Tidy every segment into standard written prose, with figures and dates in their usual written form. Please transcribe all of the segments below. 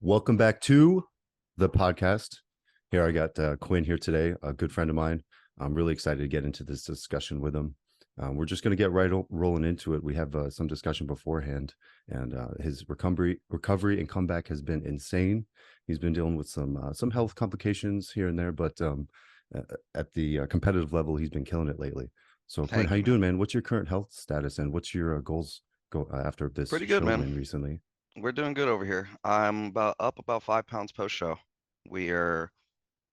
Welcome back to the podcast. Here I got Quinn here today, a good friend of mine. I'm really excited to get into this discussion with him. We're just going to get rolling into it. We have some discussion beforehand, and his recovery and comeback has been insane. He's been dealing with some health complications here and there, but at the competitive level, he's been killing it lately. So, Quinn, Thank how you, you man. doing, man? What's your current health status, and what's your goals after this Pretty good, show man. win recently? We're doing good over here. I'm about 5 pounds post show. We are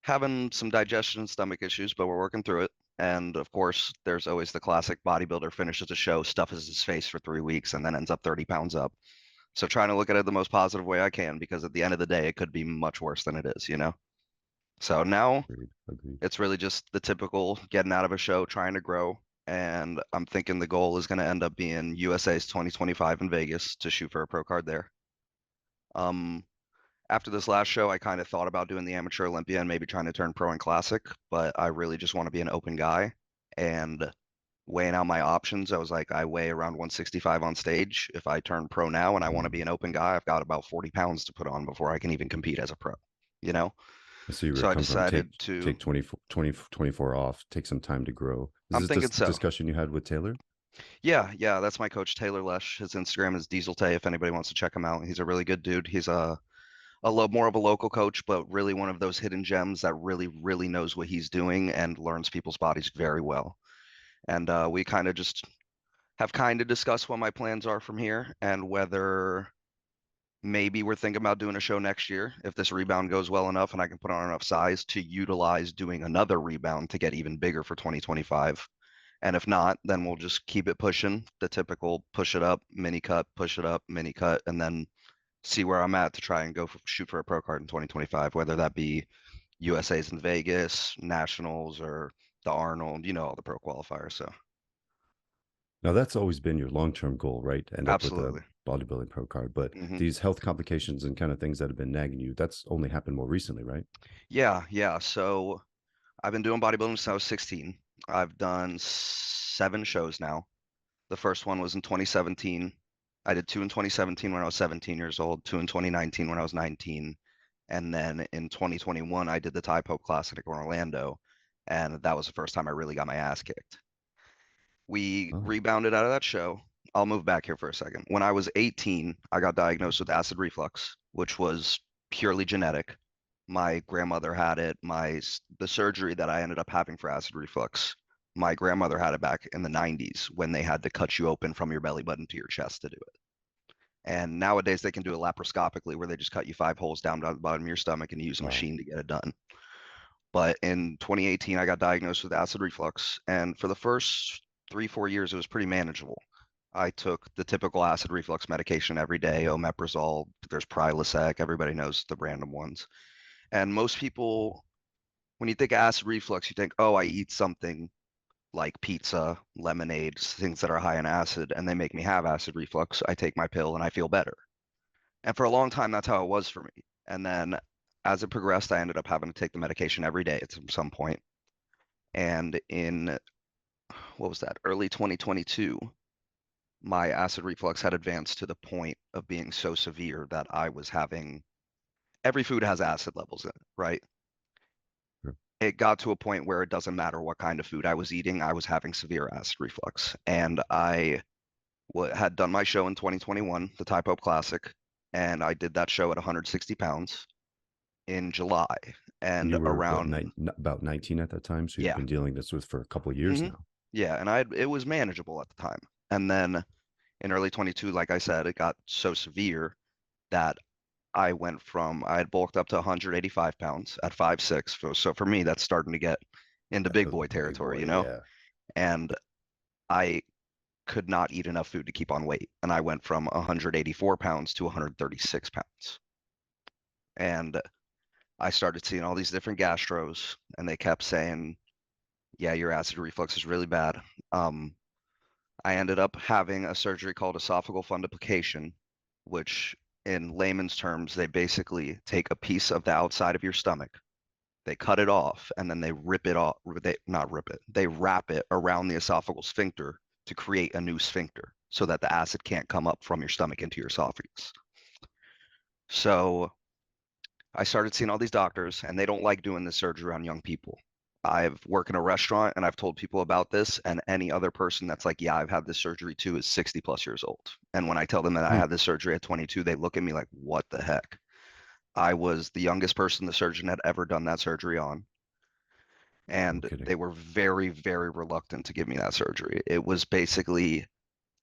having some digestion and stomach issues, but we're working through it. And of course, there's always the classic bodybuilder finishes a show, stuffs his face for 3 weeks, and then ends up 30 pounds up. So trying to look at it the most positive way I can, because at the end of the day, it could be much worse than it is, you know? So now Agreed. Agreed. it's really just the typical getting out of a show, trying to grow. And I'm thinking the goal is going to end up being USA's 2025 in Vegas to shoot for a pro card there. Um, After this last show, I kind of thought about doing the Amateur Olympia and maybe trying to turn pro and classic, but I really just want to be an open guy. And weighing out my options, I was like, I weigh around 165 on stage. If I turn pro now and I want to be an open guy, I've got about 40 pounds to put on before I can even compete as a pro, you know? So you were So I come from decided to, take 24 off, take some time to grow. Is I'm this thinking so. discussion you had with Taylor? Yeah, that's my coach, Taylor Lesh. His Instagram is Diesel Tay if anybody wants to check him out. He's a really good dude. He's a little more of a local coach, but really one of those hidden gems that really knows what he's doing and learns people's bodies very well. And we kind of just have kind of discussed what my plans are from here and whether maybe we're thinking about doing a show next year if this rebound goes well enough and I can put on enough size to utilize doing another rebound to get even bigger for 2025. And if not, then we'll just keep it pushing, the typical push it up, mini cut, push it up, mini cut, and then see where I'm at to try and shoot for a pro card in 2025, whether that be USA's in Vegas, Nationals, or the Arnold, all the pro qualifiers. So Now that's always been your long-term goal, right? End up with a absolutely. bodybuilding pro card. But hmm these health complications and kind of things that have been nagging you, that's only happened more recently, right? Yeah. So I've been doing bodybuilding since I was 16. I've done 7 shows now. The first one was in 2017. I did 2 in 2017 when I was 17 years old, 2 in 2019 when I was 19. And then in 2021, I did the Thai Pope Classic in Orlando. And that was the first time I really got my ass kicked. We Oh, rebounded out of that show. I'll move back here for a second. When I was 18, I got diagnosed with acid reflux, which was purely genetic. My grandmother had it. The surgery that I ended up having for acid reflux, my grandmother had it back in the 90s when they had to cut you open from your belly button to your chest to do it. And nowadays they can do it laparoscopically where they just cut you 5 holes down to the bottom of your stomach and use a wow. machine to get it done. But in 2018, I got diagnosed with acid reflux. And for the first 3, 4 years, it was pretty manageable. I took the typical acid reflux medication every day, omeprazole, there's Prilosec, everybody knows the random ones. And most people, when you think acid reflux, you think, oh, I eat something like pizza, lemonade, things that are high in acid, and they make me have acid reflux. I take my pill and I feel better. And for a long time, that's how it was for me. And then as it progressed, I ended up having to take the medication every day at some point. And in what was that, early 2022, my acid reflux had advanced to the point of being so severe that I was having every food has acid levels in it, right? Sure. It got to a point where it doesn't matter what kind of food I was eating, I was having severe acid reflux. And I had done my show in 2021, the Thai Pope Classic, and I did that show at 160 pounds in July. And And you were what, around, about 19 at that time, so you've yeah, been dealing this with for a couple of years hmm now. yeah, and it was manageable at the time. And then in early 22, like I said, it got so severe that I had bulked up to 185 pounds at 5'6". So for me, that's starting to get into big That's boy big territory, boy, you know? yeah. And I could not eat enough food to keep on weight. And I went from 184 pounds to 136 pounds. And I started seeing all these different gastros, and they kept saying, yeah, your acid reflux is really bad. Um, I ended up having a surgery called esophageal fundoplication, which in layman's terms, they basically take a piece of the outside of your stomach, they cut it off, and then they rip it off. They not rip it, they wrap it around the esophageal sphincter to create a new sphincter so that the acid can't come up from your stomach into your esophagus. So I started seeing all these doctors, and they don't like doing this surgery on young people. I've worked in a restaurant, and I've told people about this, and any other person that's like, yeah, I've had this surgery too, is 60 plus years old. And when I tell them that I Hmm, had this surgery at 22, they look at me like, what the heck? I was the youngest person the surgeon had ever done that surgery on. no And kidding. they were very, very reluctant to give me that surgery. It was basically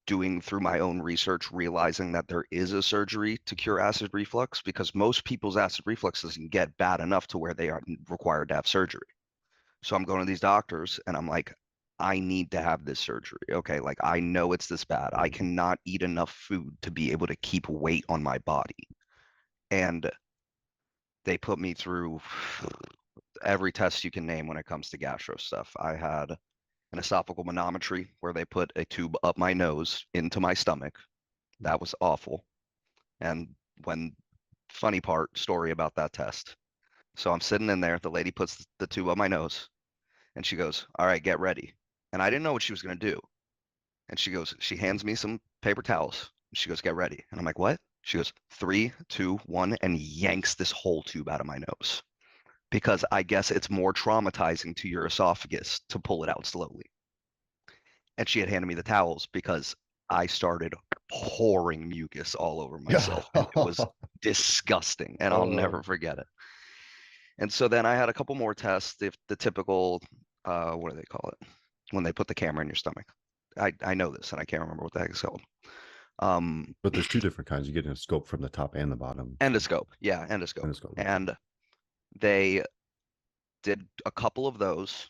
doing through my own research, realizing that there is a surgery to cure acid reflux because most people's acid reflux doesn't get bad enough to where they are required to have surgery. So I'm going to these doctors and I'm like, I need to have this surgery. Okay, like I know it's this bad. I Right. cannot eat enough food to be able to keep weight on my body. And they put me through every test you can name when it comes to gastro stuff. I had an esophageal manometry where they put a tube up my nose into my stomach. That was awful. And when funny part story about that test. So I'm sitting in there, the lady puts the tube on my nose and she goes, "All right, get ready." And I didn't know what she was going to do. And she hands me some paper towels. She goes, "Get ready." And I'm like, "What?" She goes, "Three, two, one," and yanks this whole tube out of my nose because I guess it's more traumatizing to your esophagus to pull it out slowly. And she had handed me the towels because I started pouring mucus all over myself and it was disgusting and I'll Oh, never forget it. And so then I had a couple more tests, the typical what do they call it? When they put the camera in your stomach. I know this and I can't remember what the heck it's called. Um but there's two different kinds. You get a scope from the top and the bottom. So endoscope. Yeah, endoscope. endoscope. Okay. And they did a couple of those.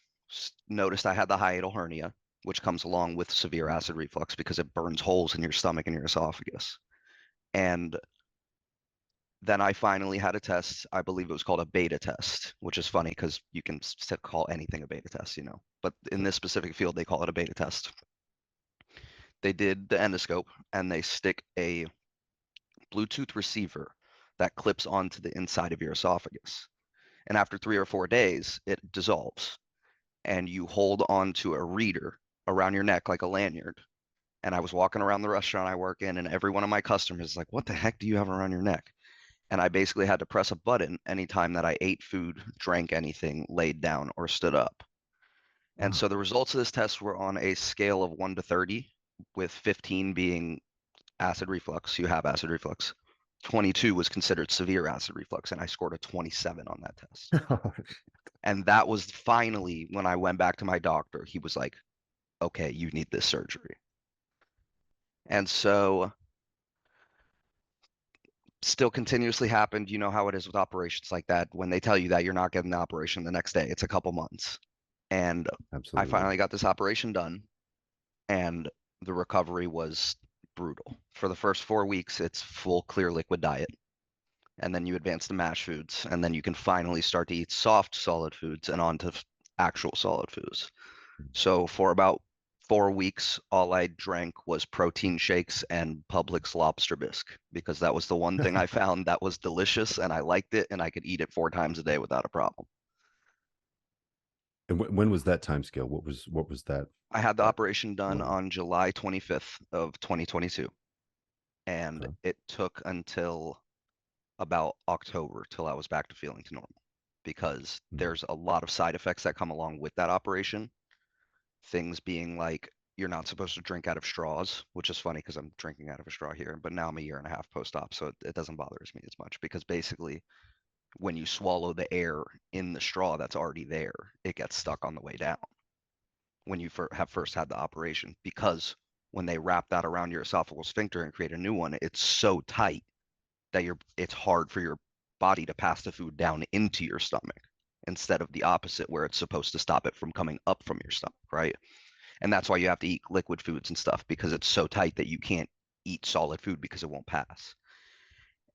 Noticed I had the hiatal hernia, which comes along with severe acid reflux because it burns holes in your stomach and your esophagus. And then I finally had a test. I believe it was called a beta test, which is funny because you can call anything a beta test, you know. But in this specific field, they call it a beta test. They did the endoscope and they stick a Bluetooth receiver that clips onto the inside of your esophagus. And after 3 or 4 days, it dissolves. And you hold on to a reader around your neck like a lanyard. And I was walking around the restaurant I work in, and every one of my customers is like, "What the heck do you have around your neck?" And I basically had to press a button anytime that I ate food, drank anything, laid down, or stood up. And Wow. so the results of this test were on a scale of 1 to 30, with 15 being acid reflux. You have acid reflux. 22 was considered severe acid reflux, and I scored a 27 on that test. And that was finally when I went back to my doctor. He was like, "Okay, you need this surgery." And so still continuously happened. You know how it is with operations like that. When they tell you that you're not getting the operation the next day, it's a couple months. And I Absolutely. finally got this operation done, and the recovery was brutal. For the first 4 weeks, it's full clear liquid diet. And then you advance to mash foods, and then you can finally start to eat soft solid foods and on to actual solid foods. So for about 4 weeks, all I drank was protein shakes and Publix lobster bisque because that was the one thing I found that was delicious and I liked it and I could eat it 4 times a day without a problem. And when was that time scale? What was that I had the that operation done moment? on July 25th of 2022, and Okay. it took until about October till I was back to feeling to normal because Mm. there's a lot of side effects that come along with that operation. Things being like you're not supposed to drink out of straws, which is funny because I'm drinking out of a straw here, but now I'm a year and a half post-op, so it doesn't bother me as much because basically when you swallow the air in the straw that's already there, it gets stuck on the way down when you have first had the operation because when they wrap that around your esophageal sphincter and create a new one, it's so tight that it's hard for your body to pass the food down into your stomach instead of the opposite where it's supposed to stop it from coming up from your stomach, right? And that's why you have to eat liquid foods and stuff because it's so tight that you can't eat solid food because it won't pass.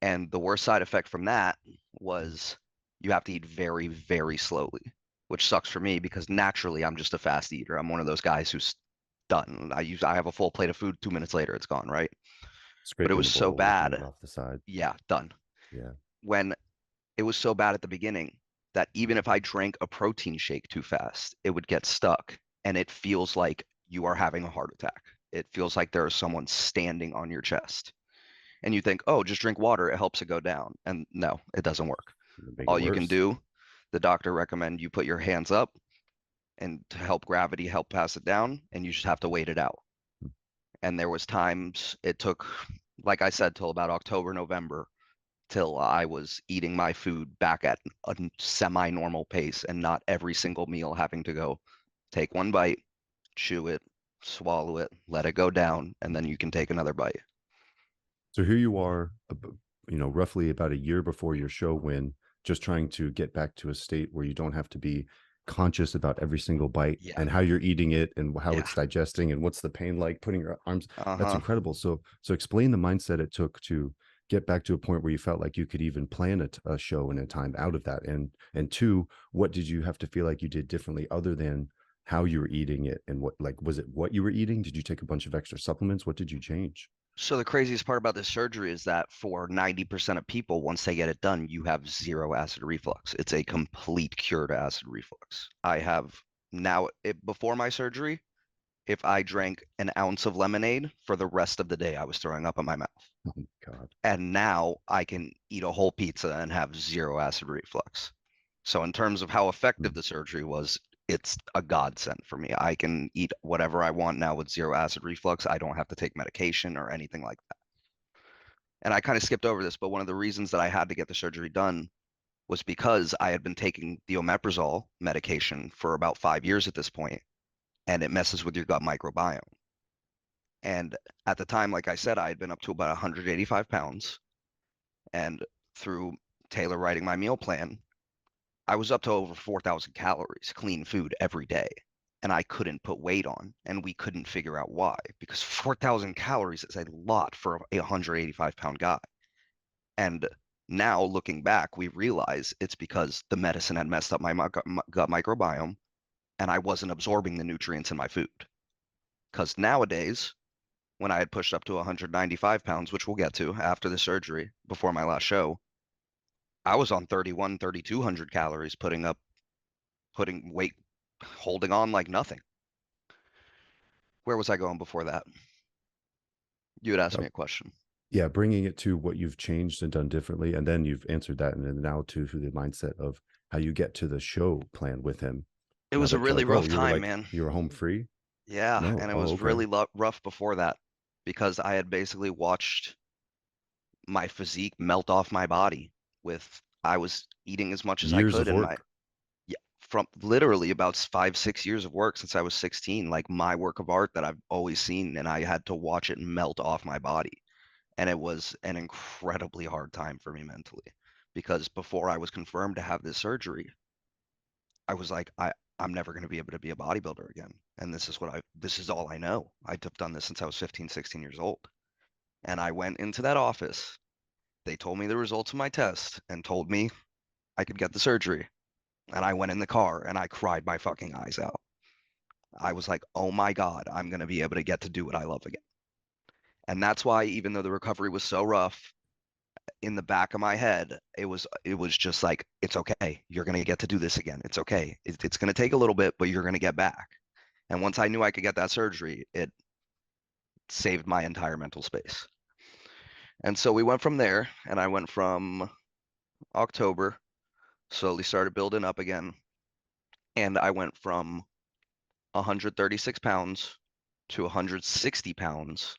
And the worst side effect from that was you have to eat very, very slowly, which sucks for me because naturally I'm just a fast eater. I'm one of those guys who's done. I have a full plate of food, 2 minutes later it's gone, right? But it Scraping was the so bowl, licking it bad. off the side. Yeah, done. Yeah. When it was so bad at the beginning that even if I drank a protein shake too fast, it would get stuck and it feels like you are having a heart attack. It feels like there is someone standing on your chest. And you think, "Oh, just drink water, it helps it go down." And no, it doesn't work. Make it All you can worse. do, the doctor recommend you put your hands up and to help gravity help pass it down, and you just have to wait it out. And there was times it took, like I said, till about October, November, till I was eating my food back at a semi-normal pace and not every single meal having to go take one bite, chew it, swallow it, let it go down, and then you can take another bite. So here you are, roughly about a year before your show win, just trying to get back to a state where you don't have to be conscious about every single bite Yeah. and how you're eating it and how Yeah. it's digesting and what's the pain like putting your arms. That's Uh-huh. incredible. So explain the mindset it took to get back to a point where you felt like you could even plan a show in a time out of that. And two, what did you have to feel like you did differently other than how you were eating it? And what, like, was it what you were eating? Did you take a bunch of extra supplements? What did you change? So the craziest part about this surgery is that for 90% of people, once they get it done, you have zero acid reflux. It's a complete cure to acid reflux. I have now, before my surgery, if I drank an ounce of lemonade for the rest of the day, I was throwing up in my mouth. Oh, God. And now I can eat a whole pizza and have zero acid reflux. So in terms of how effective Mm. the surgery was, it's a godsend for me. I can eat whatever I want now with zero acid reflux. I don't have to take medication or anything like that. And I kind of skipped over this, but one of the reasons that I had to get the surgery done was because I had been taking the omeprazole medication for about 5 years at this point, and it messes with your gut microbiome. And at the time, like I said, I had been up to about 185 pounds. And through Taylor writing my meal plan, I was up to over 4,000 calories, clean food every day. And I couldn't put weight on, and we couldn't figure out why, because 4,000 calories is a lot for a 185-pound guy. And now looking back, we realize it's because the medicine had messed up my gut microbiome, and I wasn't absorbing the nutrients in my food. Because nowadays, when I had pushed up to 195 pounds, which we'll get to after the surgery before my last show, I was on 3,200 calories, putting weight, holding on like nothing. Where was I going before that? You had asked Uh, me a question. yeah, bringing it to what you've changed and done differently, and then you've answered that, and then now to the mindset of how you get to the show plan with him. It Now was a that you're really like, oh, rough time, man. you were home free. Yeah, No, and it oh, was okay. really rough before that because I had basically watched my physique melt off my body with I was eating as much as I Years could of and my work. yeah, from literally about 5, 6 years of work since I was 16, like my work of art that I've always seen, and I had to watch it melt off my body. And it was an incredibly hard time for me mentally because before I was confirmed to have this surgery, I was like, I'm never going to be able to be a bodybuilder again. And this is all I know. I've done this since I was 15, 16 years old. And I went into that office. They told me the results of my test and told me I could get the surgery. And I went in the car and I cried my fucking eyes out. I was like, oh my God, I'm going to be able to get to do what I love again. And that's why, even though the recovery was so rough, in the back of my head, it was just like, it's okay. You're going to get to do this again. It's okay. It's going to take a little bit, but you're going to get back. And once I knew I could get that surgery, it saved my entire mental space. And so we went from there, and I went from October, slowly started building up again. And I went from 136 pounds to 160 pounds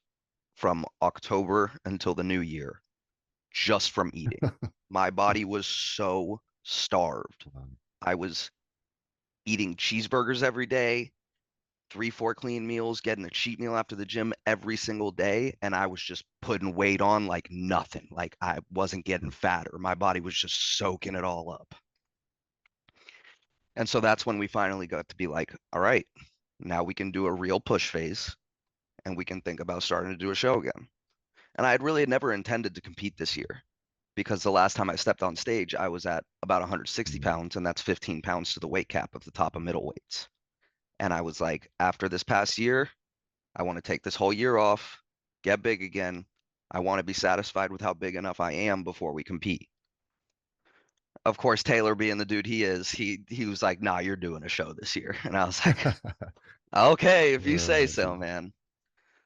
from October until the new year, just from eating. My body was so starved. Um, I was eating cheeseburgers every day, 3, 4 clean meals, getting a cheat meal after the gym every single day. And I was just putting weight on like nothing. Like I wasn't getting fatter. My body was just soaking it all up. And so that's when we finally got to be like, all right, now we can do a real push phase and we can think about starting to do a show again. And I had really never intended to compete this year because the last time I stepped on stage, I was at about 160 mm, pounds, and that's 15 pounds to the weight cap of the top of middleweights. And I was like, after this past year, I want to take this whole year off, get big again. I want to be satisfied with how big enough I am before we compete. Of course, Taylor being the dude he is, he was like, "Nah, you're doing a show this year." And I was like, "Okay, if you say so, gee. man."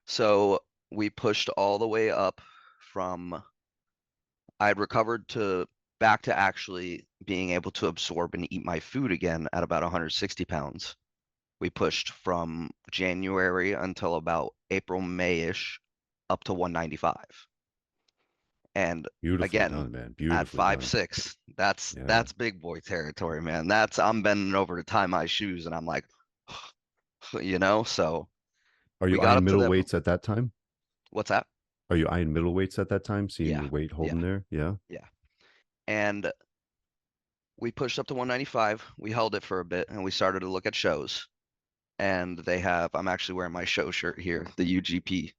So we pushed all the way up from I had recovered to back to actually being able to absorb and eat my food again at about 160 pounds. We pushed from January until about April, May-ish up to 195. And Beautifully again, done, man. at Beautifully five done. six, that's Yeah. that's big boy territory, man. That's I'm bending over to tie my shoes and I'm like, so Are we you got eyeing up to middle them. weights at that time? What's that? Are you eyeing middle weights at that time, seeing Yeah, your weight yeah, holding there? Yeah. yeah. And we pushed up to 195. We held it for a bit and we started to look at shows. And I'm actually wearing my show shirt here, the UGP,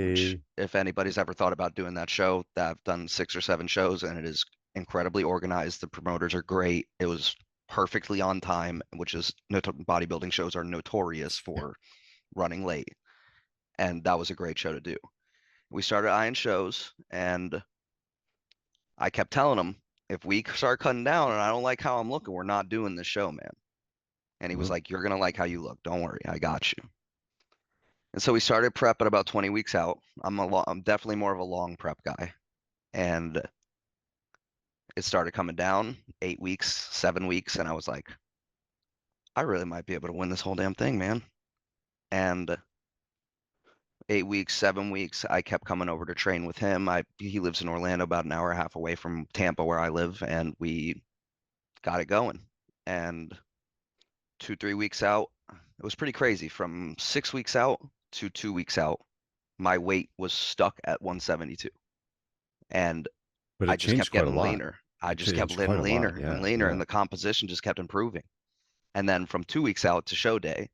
which Hey. if anybody's ever thought about doing that show, that I've done 6 or 7 shows and it is incredibly organized. The promoters are great. It was perfectly on time, which is bodybuilding shows are notorious for running late. And that was a great show to do. We started eyeing shows and I kept telling him, if we start cutting down and I don't like how I'm looking, we're not doing this show, man. And he was Well, like, you're gonna like how you look. Don't worry, I got you. And so we started prep at about 20 weeks out. I'm definitely more of a long prep guy. And it started coming down 8 weeks, 7 weeks, and I was like, I really might be able to win this whole damn thing, man. And 8 weeks, 7 weeks, I kept coming over to train with him. He lives in Orlando, about an hour and a half away from Tampa, where I live, and we got it going. And 2, 3 weeks out, it was pretty crazy. From 6 weeks out to 2 weeks out, my weight was stuck at 172. And but I it just kept changed quite a getting lot. leaner. I It just kept changed getting quite a lot. leaner and Yeah. leaner, Yeah. and the composition just kept improving. And then from 2 weeks out to show day,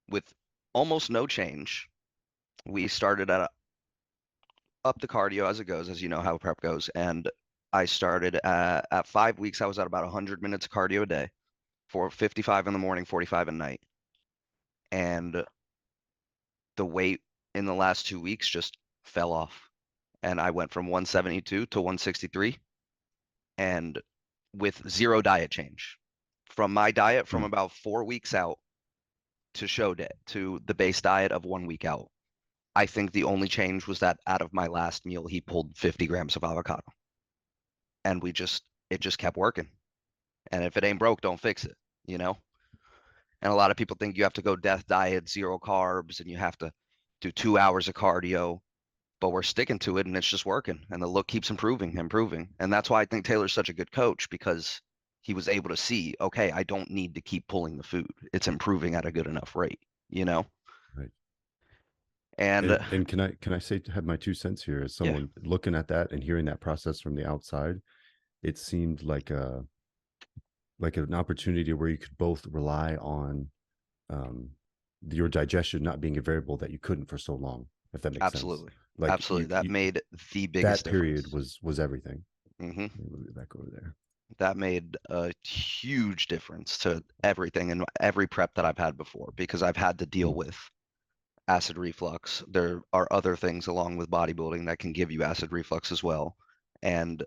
with almost no change, we started up the cardio as it goes, as you know how prep goes. And I started at 5 weeks, I was at about 100 minutes of cardio a day, for 55 in the morning, 45 at night. And the weight in the last 2 weeks just fell off. And I went from 172 to 163 and with zero diet change. From my diet from Hmm. about 4 weeks out to show day to the base diet of 1 week out. I think the only change was that out of my last meal, he pulled 50 grams of avocado. And it just kept working. And if it ain't broke, don't fix it, you know? And a lot of people think you have to go death diet, zero carbs, and you have to do 2 hours of cardio, but we're sticking to it and it's just working. And the look keeps improving, improving. And that's why I think Taylor's such a good coach because he was able to see, okay, I don't need to keep pulling the food. It's improving at a good enough rate, you know? Right. And And can I say to have my 2 cents here as yeah, someone looking at that and hearing that process from the outside, it seemed like an opportunity where you could both rely on um, your digestion not being a variable that you couldn't for so long, if that makes sense. absolutely. Like Absolutely. That made the that biggest period difference. was everything. Hmm. Let me move it back over there. That made a huge difference to everything and every prep that I've had before because I've had to deal Hmm. with acid reflux. There are other things along with bodybuilding that can give you acid reflux as well. And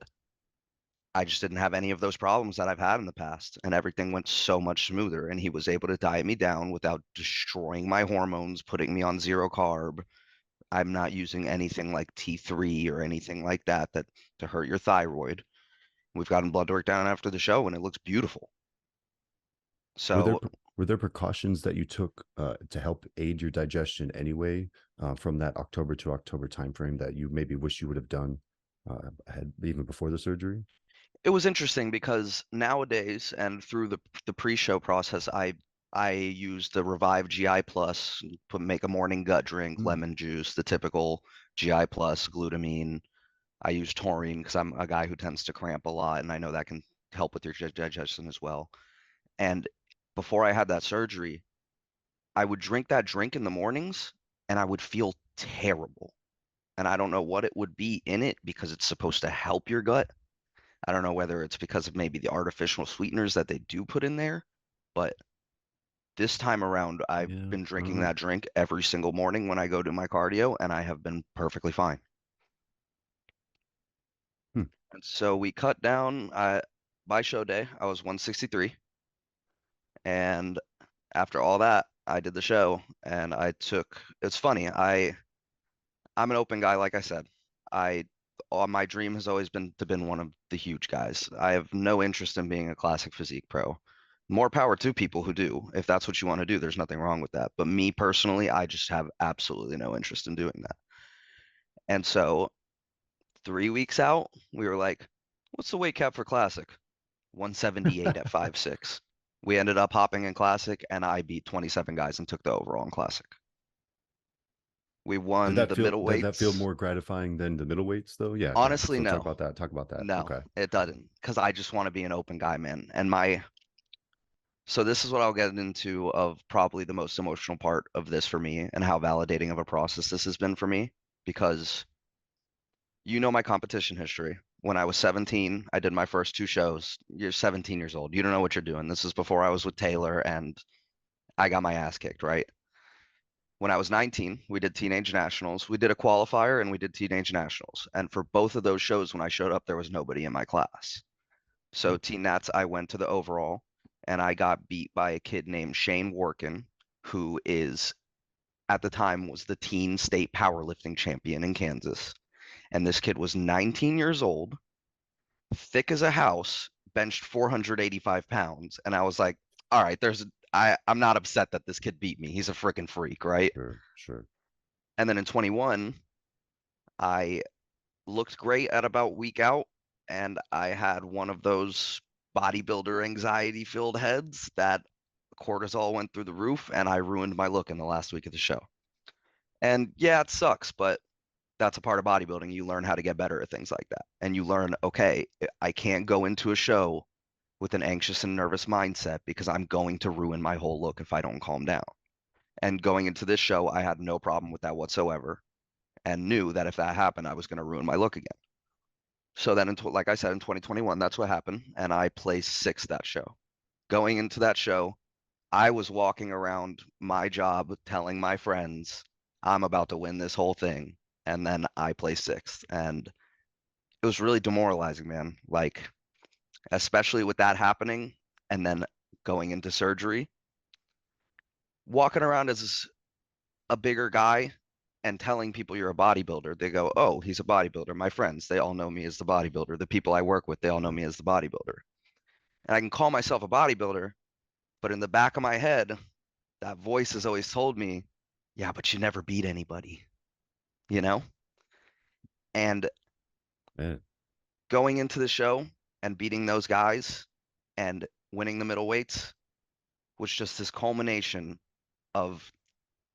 I just didn't have any of those problems that I've had in the past. And everything went so much smoother. And he was able to diet me down without destroying my hormones, putting me on zero carb. I'm not using anything like T3 or anything like that to hurt your thyroid. We've gotten blood work down after the show and it looks beautiful. Were there So were there precautions that you took to help aid your digestion anyway from that October to October timeframe that you maybe wish you would have done ahead even before the surgery? it was interesting because nowadays and through the pre-show process, I use the Revive GI Plus, make a morning gut drink, Mm. lemon juice, the typical GI Plus, glutamine. I use taurine because I'm a guy who tends to cramp a lot, and I know that can help with your digestion as well. And before I had that surgery, I would drink that drink in the mornings, and I would feel terrible. And I don't know what it would be in it because it's supposed to help your gut. I don't know whether it's because of maybe the artificial sweeteners that they do put in there, but this time around, I've Yeah, been I don't drinking know. that drink every single morning when I go to my cardio, and I have been perfectly fine. Hmm. And so we cut down. By show day, I was 163, and after all that, I did the show, and I took. It's funny. I'm an open guy, like I said. I my dream has always been to been one of the huge guys. I have no interest in being a classic physique pro. More power to people who do. If that's what you want to do, there's nothing wrong with that. But me personally, I just have absolutely no interest in doing that. And so 3 weeks out, we were like, what's the weight cap for classic? 178 at 5'6". We ended up hopping in classic, and I beat 27 guys and took the overall in classic. We won the Did that feel middleweights. more gratifying than the middleweights though? Yeah, go ahead. Honestly, So talk no. about that. Talk about that. No, Okay. it doesn't. Because I just want to be an open guy, man. So this is what I'll get into of probably the most emotional part of this for me and how validating of a process this has been for me. Because you know my competition history. When I was 17, I did my first 2 shows. You're 17 years old. You don't know what you're doing. This is before I was with Taylor and I got my ass kicked, right? When I was 19, we did teenage nationals. We did a qualifier and we did teenage nationals. And for both of those shows, when I showed up, there was nobody in my class. So teen nats, I went to the overall and I got beat by a kid named Shane Workin, who is at the time was the teen state powerlifting champion in Kansas. And this kid was 19 years old, thick as a house, benched 485 pounds. And I was like, all right, I'm not upset that this kid beat me. He's a freaking freak, right? Sure, sure. And then in 21, I looked great at about week out, and I had one of those bodybuilder anxiety filled heads that cortisol went through the roof, and I ruined my look in the last week of the show. And yeah, it sucks, but that's a part of bodybuilding. You learn how to get better at things like that. And you learn, okay, I can't go into a show with an anxious and nervous mindset because I'm going to ruin my whole look if I don't calm down. And going into this show, I had no problem with that whatsoever and knew that if that happened, I was going to ruin my look again. So then, like I said, in 2021, that's what happened. And I placed sixth that show. Going into that show, I was walking around my job telling my friends, I'm about to win this whole thing. And then I placed sixth. And it was really demoralizing, man. Like, especially with that happening and then going into surgery, walking around as a bigger guy and telling people you're a bodybuilder, they go, oh, he's a bodybuilder. My friends, they all know me as the bodybuilder. The people I work with, they all know me as the bodybuilder. And I can call myself a bodybuilder, but in the back of my head, that voice has always told me, yeah, but you never beat anybody, you know? And Man. going into the show and beating those guys and winning the middleweights was just this culmination of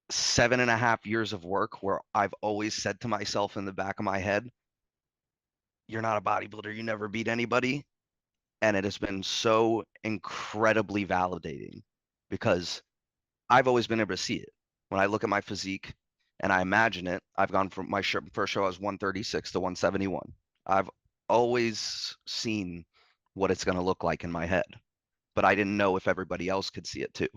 7.5 years of work where I've always said to myself in the back of my head, you're not a bodybuilder, you never beat anybody. And it has been so incredibly validating because I've always been able to see it. When I look at my physique and I imagine it, I've gone from my first show, I was 136 to 171. I've always seen what it's going to look like in my head, but I didn't know if everybody else could see it too.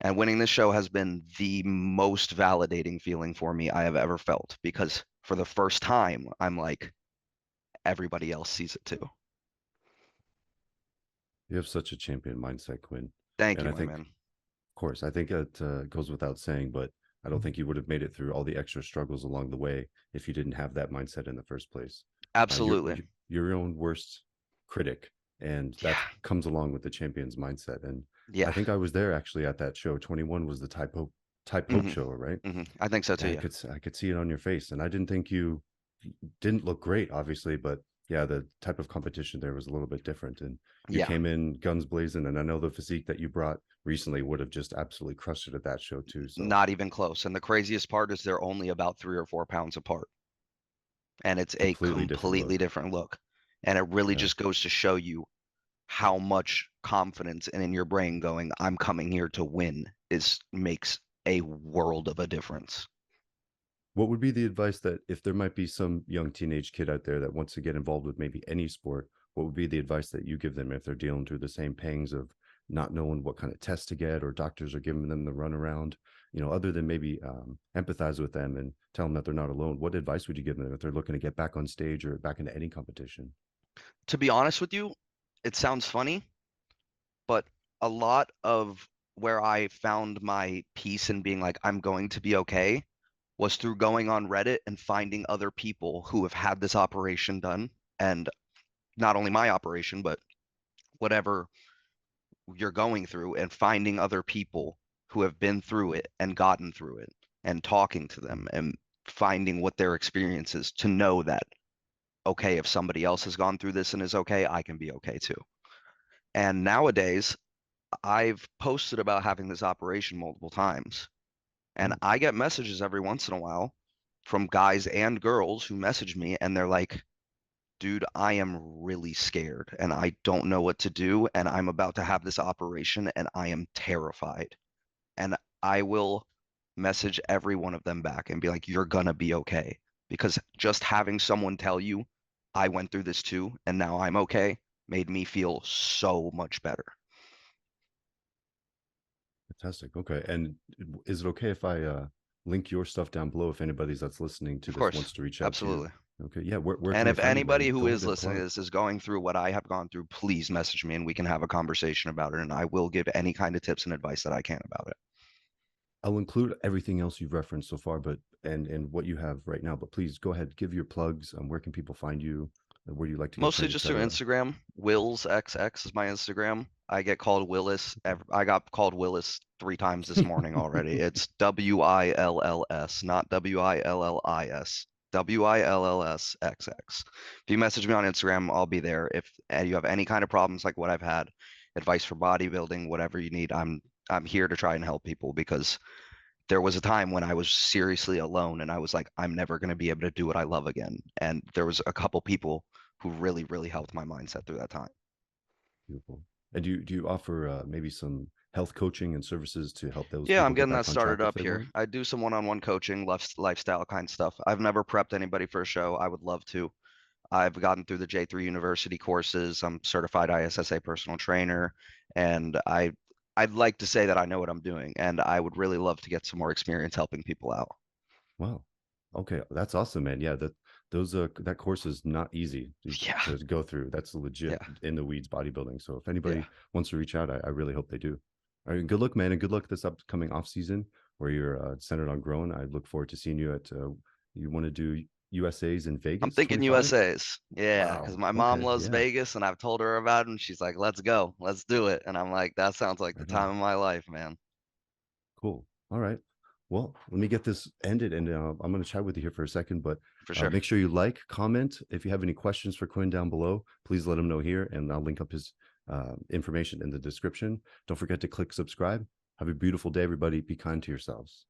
And winning this show has been the most validating feeling for me I have ever felt because for the first time, I'm like, everybody else sees it too. You have such a champion mindset, Quinn. Thank And you, I my think, of man. course, I think it goes without saying, but I don't think you would have made it through all the extra struggles along the way if you didn't have that mindset in the first place. Absolutely. You're your own worst critic, and Yeah. that comes along with the champion's mindset. And I Yeah. think I was there actually at that show. 21 was the Type Hope hmm show, right? I think so too. Yeah, Yeah. I could see it on your face, and I didn't think you didn't look great, obviously, but yeah, the type of competition there was a little bit different, and you Yeah. came in guns blazing. And I know the physique that you brought recently would have just absolutely crushed it at that show too. So Not even close. And the craziest part is they're only about 3 or 4 pounds apart. And it's a completely different completely look. different look. And it really Yeah. just goes to show you how much confidence and in your brain going, I'm coming here to win is makes a world of a difference. What would be the advice that if there might be some young teenage kid out there that wants to get involved with maybe any sport, what would be the advice that you give them if they're dealing through the same pangs of not knowing what kind of test to get, or doctors are giving them the runaround, other than maybe empathize with them and tell them that they're not alone? What advice would you give them if they're looking to get back on stage or back into any competition? To be honest with you, it sounds funny, but a lot of where I found my peace in being like, I'm going to be okay was through going on Reddit and finding other people who have had this operation done. And not only my operation, but whatever you're going through, and finding other people who have been through it and gotten through it and talking to them and finding what their experience is, to know that, okay, if somebody else has gone through this and is okay, I can be okay too. And nowadays, I've posted about having this operation multiple times, and Mm. I get messages every once in a while from guys and girls who message me, and they're like, dude, I am really scared and I don't know what to do. And I'm about to have this operation and I am terrified. And I will message every one of them back and be like, you're gonna be okay. Because just having someone tell you, I went through this too, and now I'm okay, made me feel so much better. Fantastic. Okay. And is it okay if I link your stuff down below if anybody's that's listening to Of this course, wants to reach out to you? absolutely. Okay. Yeah. Where can And they if find you, anybody man? who Go ahead is and listening to plug. this is going through what I have gone through, please message me and we can have a conversation about it. And I will give any kind of tips and advice that I can about it. I'll include everything else you've referenced so far, but and what you have right now. But please go ahead, give your plugs. Where can people find you? Where do you like to get Mostly trained, just through etc. Instagram. Wills XX is my Instagram. I get called Willis. I got called Willis 3 times this morning already. It's WILLS, not WILLIS. WILLS XX. If you message me on Instagram, I'll be there. If you have any kind of problems like what I've had, advice for bodybuilding, whatever you need, I'm here to try and help people, because there was a time when I was seriously alone and I was like, I'm never going to be able to do what I love again. And there was a couple people who really, really helped my mindset through that time. Beautiful. And do you offer maybe some health coaching and services to help those Yeah, people I'm get getting that back on track started if up they here. want? I do some one-on-one coaching, lifestyle kind of stuff. I've never prepped anybody for a show. I would love to. I've gotten through the J3 University courses. I'm certified ISSA personal trainer, and I'd like to say that I know what I'm doing, and I would really love to get some more experience helping people out. Wow. Okay, that's awesome, man. Yeah, that course is not easy Yeah, to go through. That's legit yeah. in the weeds bodybuilding. So if Yeah. anybody wants to reach out, I really hope they do. All right, good luck, man, and good luck this upcoming off season where you're centered on growing. I look forward to seeing you at. You want to do USA's in I'm Vegas thinking 25? USA's. Yeah, because Wow. my mom Okay. loves Yeah. Vegas and I've told her about it and she's like, let's go, let's do it. And I'm like, that sounds like the Right time on. of my life, man. Cool. All right. Well, let me get this ended, and I'm going to chat with you here for a second. But For sure. make sure you like, comment. If you have any questions for Quinn down below, please let him know here, and I'll link up his information in the description. Don't forget to click subscribe. Have a beautiful day, everybody. Be kind to yourselves.